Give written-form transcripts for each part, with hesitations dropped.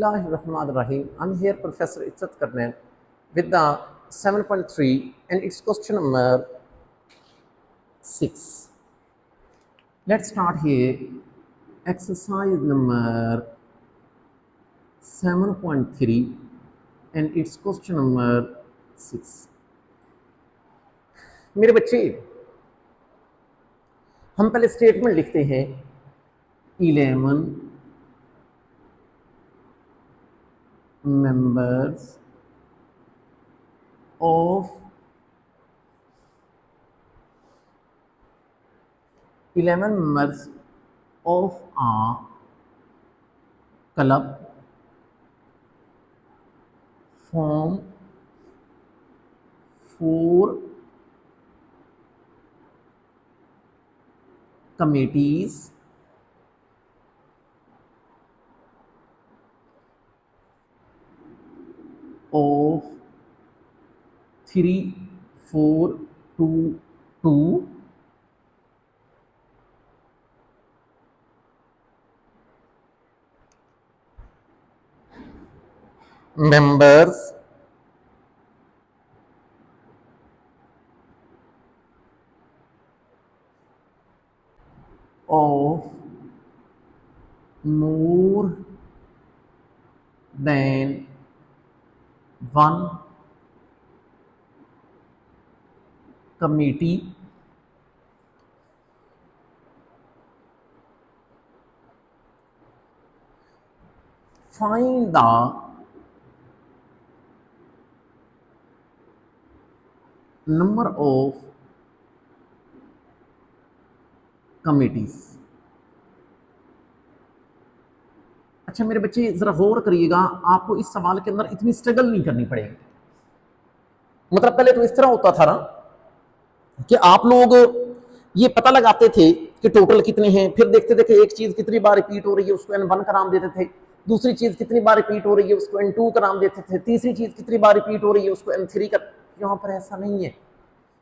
Bismillahirrahmanirrahim. I'm here, Professor Izzat Karnain, with the 7.3 and it's question number 6. Let's start here. Exercise number 7.3 and it's question number 6. मेरे बच्चे, हम पहले statement लिखते हैं 11 members of 11 members of a club form 4 committees of 3, 4, 2, 2 members of more than one committee find the number of committees। अच्छा मेरे बच्चे जरा गौर करिएगा, आपको इस सवाल के अंदर इतनी स्ट्रगल नहीं करनी पड़ेगी। मतलब पहले तो इस तरह होता था ना कि आप लोग ये पता लगाते थे कि टोटल कितने हैं, फिर देखते थे कि एक चीज कितनी बार रिपीट हो रही है उसको n1 का नाम देते थे, दूसरी चीज कितनी बार रिपीट हो रही है उसको n2 का नाम देते थे, तीसरी चीज कितनी बार रिपीट हो रही है उसको n3 का। यहाँ पर ऐसा नहीं है,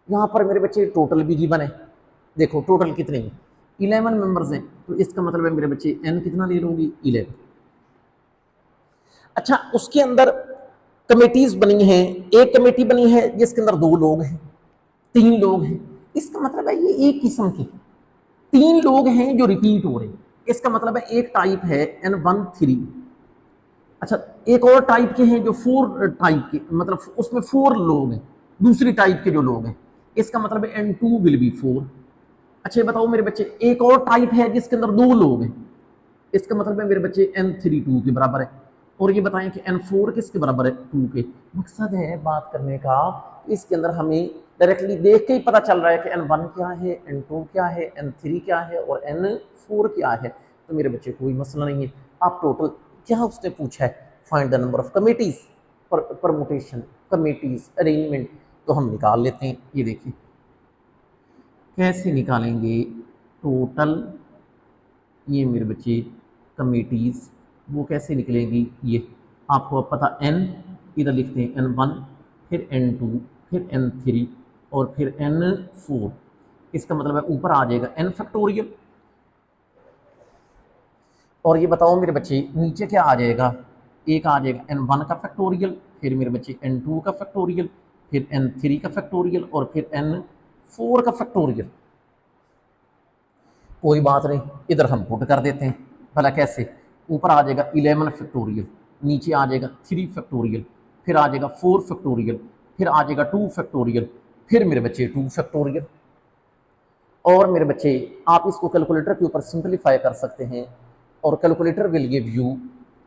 यहाँ पर मेरे बच्चे टोटल भी गिवन है। देखो टोटल कितने हैं, 11 मेंबर्स हैं, तो इसका मतलब है मेरे बच्चे n कितना ले लूंगी 11। अच्छा उसके अंदर कमेटीज बनी हैं, एक कमेटी बनी है जिसके अंदर 2 लोग हैं, 3 लोग हैं, इसका मतलब है ये एक किस्म के 3 लोग हैं जो रिपीट हो रहे हैं। इसका मतलब है एक टाइप है n1 3। अच्छा एक और टाइप के हैं जो 4 टाइप के, मतलब उसमें 4 लोग हैं, दूसरी टाइप के जो लोग हैं, इसका मतलब है n2 विल बी 4। अच्छा ये बताओ मेरे बच्चे, एक और टाइप है जिसके अंदर 2 लोग हैं, इसका मतलब है मेरे बच्चे n3 2 के बराबर है। और ये बताएं कि n4 किसके बराबर है 2 के। मकसद है बात करने का, इसके अंदर हमें डायरेक्टली देख के ही पता चल रहा है कि n1 क्या है, n2 क्या है, n3 क्या है और n4 क्या है। तो मेरे बच्चे कोई मसला नहीं है। आप टोटल क्या उसने पूछा है, find the number of committees, permutation, committees, arrangement, तो हम निकाल लेते हैं। ये देखिए कैसे निकालेंगे टोटल, ये मेरे बच्चे कमिटीज वो कैसे निकलेगी, ये आपको अब पता n इधर लिखते हैं n1, फिर n2, फिर n3 और फिर n4। इसका मतलब है ऊपर आ जाएगा n फैक्टोरियल, और ये बताओ मेरे बच्चे नीचे क्या आ जाएगा, एक आ जाएगा n1 का फैक्टोरियल, फिर मेरे बच्चे n2 का फैक्टोरियल, फिर n3 का फैक्टोरियल और फिर n4 का फैक्टोरियल। कोई बात नहीं, इधर हम पुट कर देते हैं। भला कैसे, ऊपर आ जाएगा 11 फैक्टोरियल, नीचे आ जाएगा 3 फैक्टोरियल, फिर आ जाएगा 4 फैक्टोरियल, फिर आ जाएगा 2 फैक्टोरियल, फिर मेरे बच्चे 2 फैक्टोरियल। और मेरे बच्चे आप इसको कैलकुलेटर के ऊपर सिंपलीफाई कर सकते हैं, और कैलकुलेटर विल गिव यू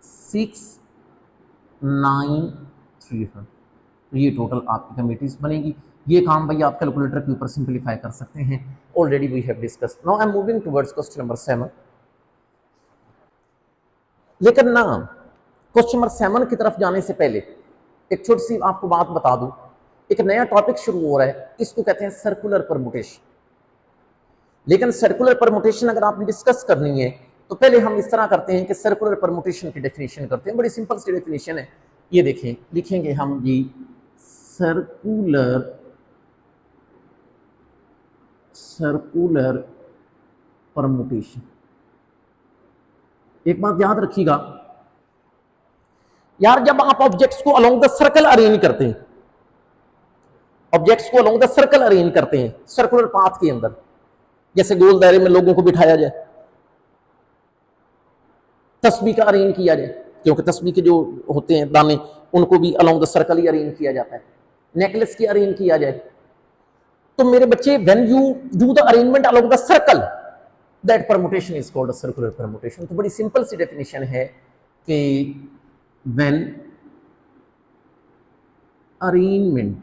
6931। तो ये टोटल आपकी कमिटीज बनेगी। ये काम भाई आप कैलकुलेटर के ऊपर सिंपलीफाई कर सकते हैं। Already we have discussed. Now I am moving towards question number 7। लेकिन ना क्वेश्चन नंबर 7 की तरफ जाने से पहले एक छोटी सी आपको बात बता दूं, एक नया टॉपिक शुरू हो रहा है, इसको कहते हैं सर्कुलर परमुटेशन। लेकिन सर्कुलर परमुटेशन अगर आपने डिस्कस करनी है तो पहले हम इस तरह करते हैं कि सर्कुलर परमुटेशन की डेफिनेशन करते हैं। बड़ी सिंपल सी डेफिनेशन है, ये देखें, लिखेंगे हम जी सर्कुलर परमुटेशन। एक बात याद रखिएगा, यार जब आप ऑब्जेक्ट्स को अलोंग द सर्कल अरेंज करते हैं, ऑब्जेक्ट्स को अलोंग द सर्कल अरेंज करते हैं सर्कुलर पाथ के अंदर, जैसे गोल दायरे में लोगों को बिठाया जाए, तस्बीह का अरेंज किया जाए, क्योंकि तस्बीह के जो होते हैं दाने उनको भी along the circle he arrange किया जाता है, नेकलेस की अरेंज किया जाए, तो मेरे बच्चे when you do the arrangement along the circle that permutation is called circular permutation. तो बड़ी सिंपल सी डेफिनेशन है कि when arrangement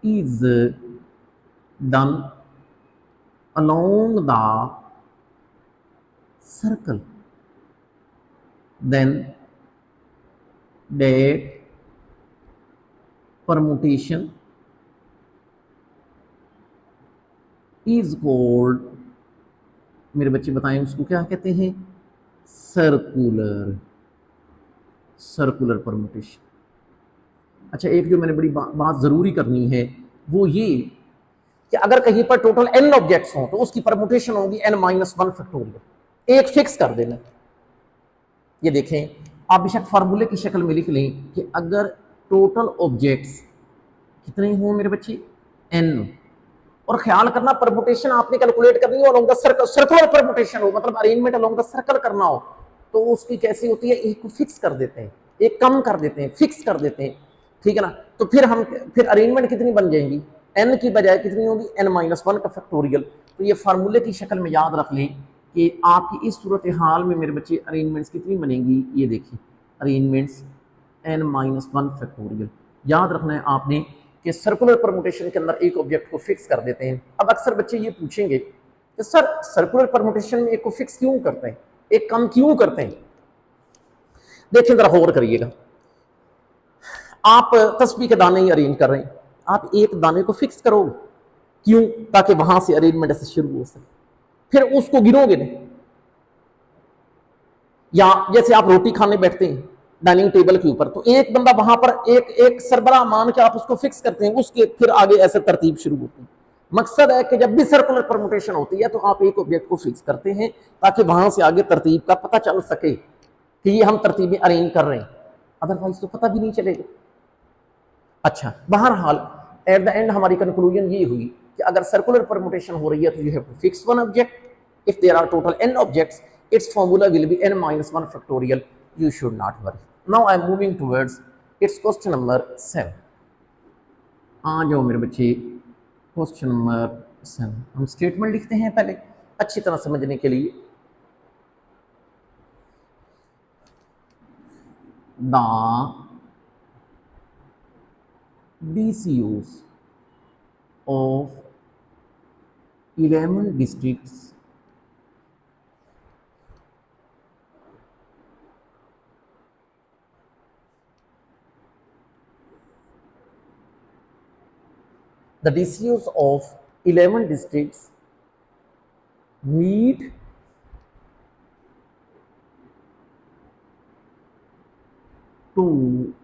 is done along the circle, then that permutation is called, मेरे बच्चे बताएं उसको क्या कहते हैं, सर्कुलर, सर्कुलर परमुटेशन। अच्छा, एक जो मैंने बड़ी बात जरूरी करनी है वो ये कि अगर कहीं पर टोटल n ऑब्जेक्ट्स हों तो उसकी परमुटेशन होगी n-1 फैक्टोरियल, एक फिक्स कर देना। ये देखें, आप बेशक फार्मूले की शक्ल में लिख लें कि अगर टोटल ऑब्जेक्ट्स कितने हों मेरे बच्चे, n, और ख्याल करना परमुटेशन आपने कैलकुलेट करनी हो along the circle, circular permutation हो, मतलब अरेंजमेंट अलोंग द सर्कल करना हो, तो उसकी कैसी होती है, एक को फिक्स कर देते हैं, एक कम कर देते हैं, फिक्स कर देते हैं, ठीक है ना। तो फिर अरेंजमेंट कितनी बन जाएंगी, n की बजाय कितनी होगी, n-1 का फैक्टोरियल। तो ये फार्मूले की शक्ल में याद रख लें कि आपकी इस सूरत हाल में मेरे बच्चे अरेंजमेंट्स कितनी बनेंगी, ये देखिए अरेंजमेंट्स n-1 फैक्टोरियल। याद रखना है आपने कि सर्कुलर परमुटेशन के अंदर एक ऑब्जेक्ट को फिक्स कर देते हैं। अब अक्सर बच्चे ये पूछेंगे कि सर सर्कुलर परमुटेशन में एक को फिक्स क्यों करते हैं, एक कम क्यों करते हैं। देखिए जरा गौर करिएगा, आप तस्बीह के दाने ही अरेंज कर रहे हैं, आप एक दाने को फिक्स करोगे, क्यों, ताकि वहां से अरेंजमेंट ऐसे शुरू हो सके, फिर उसको गिनोगे नहीं। या जैसे आप रोटी खाने बैठते हैं डाइनिंग टेबल के ऊपर, तो एक बंदा वहां पर एक एक सरबराह मान के आप उसको फिक्स करते हैं, उसके फिर आगे ऐसे तरतीब शुरू होती है। मकसद है कि जब भी सर्कुलर परमुटेशन होती है तो आप एक ऑब्जेक्ट को फिक्स करते हैं ताकि वहां से आगे तरतीब का पता चल सके कि ये हम तरतीबें अरेंज कर रहे हैं, अदरवाइज तो पता भी नहीं चलेगा। अच्छा, बहरहाल एट द एंड हमारी कंक्लूजन ये हुई कि अगर सर्कुलर परमुटेशन हो रही है तो you have to fix one object. If there are total n objects, its formula will be n-1 factorial. You should not worry. Now I am moving towards its question number 7. आ जाओ मेरे बच्चे, question number 7 हम statement लिखते हैं पहले अच्छी तरह समझने के लिए। The DCOs of 11 districts the DCOs of 11 districts meet to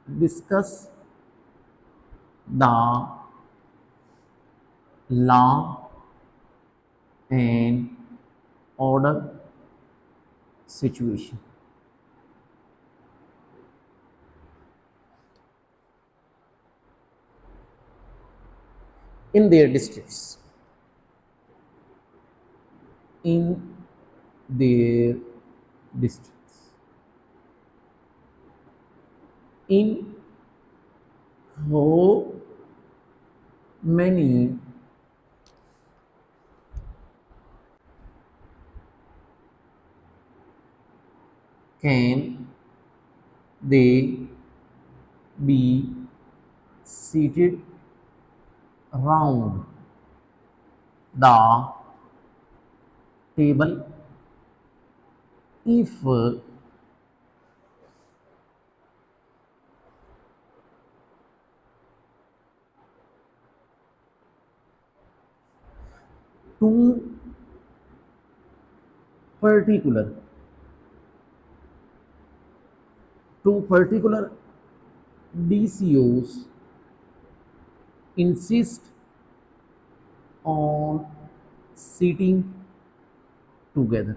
discuss the law and order situation in their districts. In their districts. In how many can they be seated around the table if two particular DCOs insist on sitting together.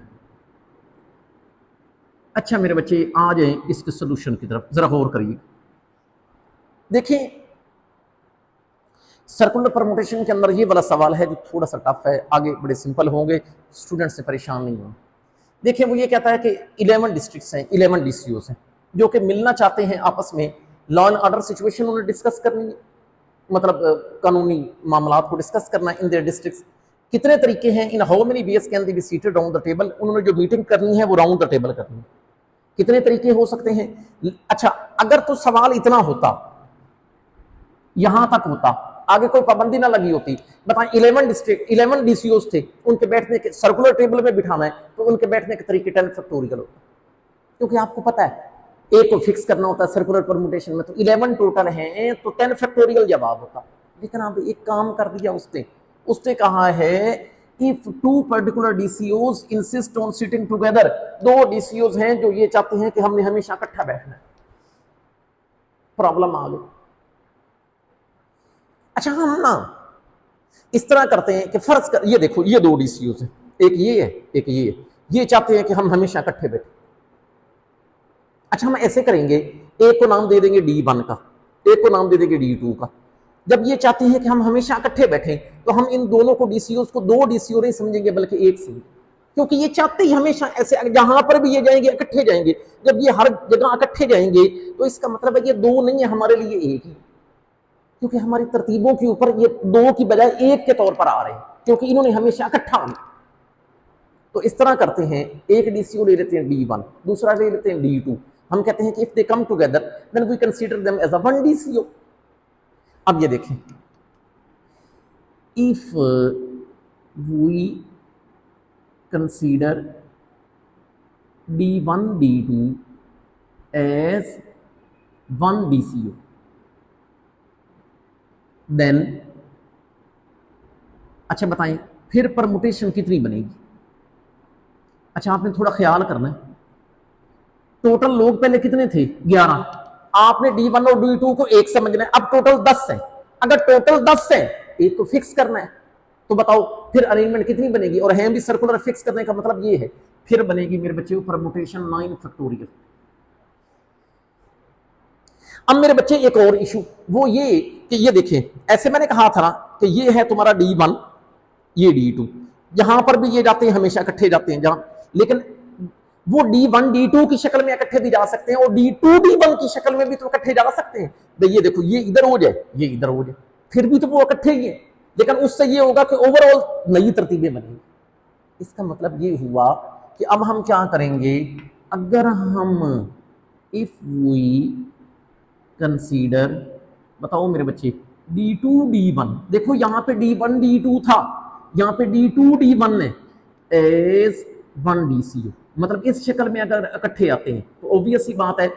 अच्छा मेरे बच्चे आ जाए इसके solution की तरफ, जरा गौर करिए। देखिए सर्कुलर परमुटेशन के अंदर ये वाला सवाल है जो थोड़ा सा टफ है, आगे बड़े सिंपल होंगे, स्टूडेंट से परेशान नहीं होंगे। देखिए वो ये कहता है कि 11 डिस्ट्रिक्ट्स हैं, 11 डीसीओस हैं जो कि मिलना चाहते हैं आपस में, लॉ एंड ऑर्डर सिचुएशन उन्हें डिस्कस करनी है, मतलब कानूनी मामलात को डिस्कस करना इन देयर डिस्ट्रिक्ट्स। कितने तरीके हैं, in how many ways can they be seated round the table, उन्होंने जो मीटिंग करनी है वो राउंड द टेबल करनी है, कितने तरीके हो सकते हैं। अच्छा अगर तो सवाल इतना होता, यहां तक होता, आगे कोई पाबंदी ना लगी होती, बताएं 11 डिस्ट्रिक्ट 11 डीसीओस थे, उनके बैठने के सर्कुलर टेबल में बिठाना है तो उनके बैठने के तरीके 10 फैक्टोरियल होता, क्योंकि आपको पता है ए को फिक्स करना होता है सर्कुलर परमुटेशन में, तो 11 टोटल हैं तो 10 फैक्टोरियल जवाब होता। लेकिन अब एक काम कर दिया उसने, उसने कहा है if two particular DCOs insist on sitting together, दो डीसीओज हैं जो ये चाहते हैं कि हमने हमेशा इकट्ठा बैठना है। प्रॉब्लम आ गई। अच्छा हम ना इस तरह करते हैं कि फर्ज कर, ये देखो ये दो डीसीओज हैं, एक ये है एक ये है, ये चाहते हैं कि हम हमेशा इकट्ठे बैठे। अच्छा हम ऐसे करेंगे, एक को नाम दे देंगे D1 का, एक को नाम दे देंगे D2 का। जब ये चाहते हैं कि हम हमेशा इकट्ठे बैठें तो हम इन दोनों को डीसीओ को दो डीसीओ नहीं समझेंगे बल्कि एक से, क्योंकि ये चाहते ही हमेशा ऐसे, जहां पर भी ये जाएंगे इकट्ठे जाएंगे। जब ये हर जगह इकट्ठे जाएंगे तो इसका मतलब है ये दो नहीं है हमारे लिए एक ही, क्योंकि हमारी तरतीबों के ऊपर ये दो की बजाय एक के तौर पर आ रहे हैं, क्योंकि इन्होंने हमेशा इकट्ठा होना। तो इस तरह करते हैं, एक डीसीओ ले लेते हैं D1, दूसरा ले लेते हैं D2, हम कहते हैं कि if they come together then we consider them as a one DCO. अब ये देखें, if we consider D1 D2 as one DCO then, अच्छा बताएं फिर परमुटेशन कितनी बनेगी। अच्छा आपने थोड़ा ख्याल करना है, टोटल लोग पहले कितने थे 11, आपने D1 और D2 को एक समझना है, अब टोटल 10 है। अगर टोटल 10 है, एक को फिक्स करना है, तो बताओ फिर अरेंजमेंट कितनी बनेगी, और है भी सर्कुलर, फिक्स करने का मतलब ये है फिर बनेगी मेरे बच्चे परमुटेशन 9 फैक्टोरियल। अब मेरे बच्चे एक और इशू वो ये कि ये देखें, ऐसे मैंने कहा था ना कि ये है तुम्हारा D1 ये D2, यहां पर भी ये जाते हैं हमेशा इकट्ठे जाते हैं जहां, लेकिन वो D1 D2 की शक्ल में इकट्ठे भी जा सकते हैं और D2 D1 की शक्ल में भी तो इकट्ठे जा सकते हैं। तो ये देखो ये इधर हो जाए ये इधर हो जाए, फिर भी तो वो इकट्ठे ही है, लेकिन उससे ये होगा कि ओवरऑल नई तरतीबें बनेंगी। इसका मतलब ये हुआ कि अब हम क्या करेंगे, अगर हम इफ वी कंसीडर, बताओ मेरे बच्चे D2 D1, देखो यहां पे D1 D2 था, यहां पे D2 D1 है एज वन डीसीओ, मतलब इस शक्ल में अगर इकट्ठे आते हैं तो ऑब्वियस सी बात है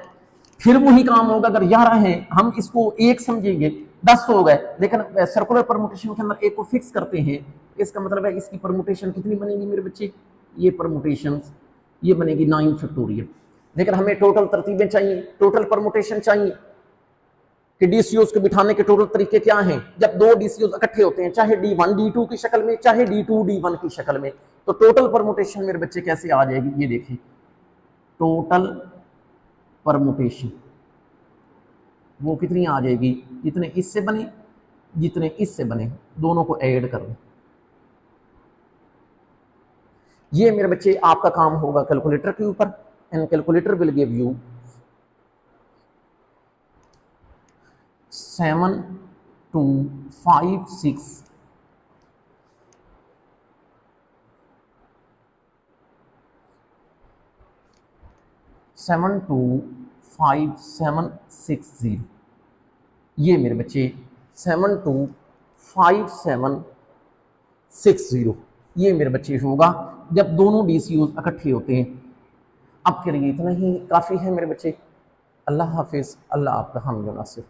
फिर वही काम होगा। अगर 11 हैं हम इसको एक समझेंगे, 10 हो गए, लेकिन सर्कुलर परमुटेशन के अंदर एक को फिक्स करते हैं, इसका मतलब है इसकी परमुटेशन कितनी बनेगी मेरे बच्चे, ये परमुटेशन ये बनेगी 9 फैक्टोरियल। लेकिन हमें टोटल तरतीबें चाहिए, टोटल परमुटेशन चाहिए कि डीसीओस को बिठाने के टोटल तरीके क्या हैं। जब दो डीसीओस इकट्ठे होते हैं, चाहे D1 D2 की शक्ल में, चाहे D2 D1 की शक्ल में, तो टोटल परमुटेशन मेरे बच्चे कैसे आ जाएगी, ये देखें टोटल परमुटेशन वो कितनी आ जाएगी, जितने इससे बने जितने इससे बने दोनों को ऐड कर दें। ये मेरे बच्चे आपका काम होगा कैलकुलेटर के ऊपर, and calculator will give you 7 2 5 6 7 2 5 7 6 0, ये मेरे बच्चे 7 2 5 7 6 0, ये मेरे बच्चे होगा जब दोनों डीसीओ इकट्ठे होते हैं। अब के लिए इतना ही काफ़ी है मेरे बच्चे। अल्लाह हाफिज़, अल्लाह आपका हम नासिर।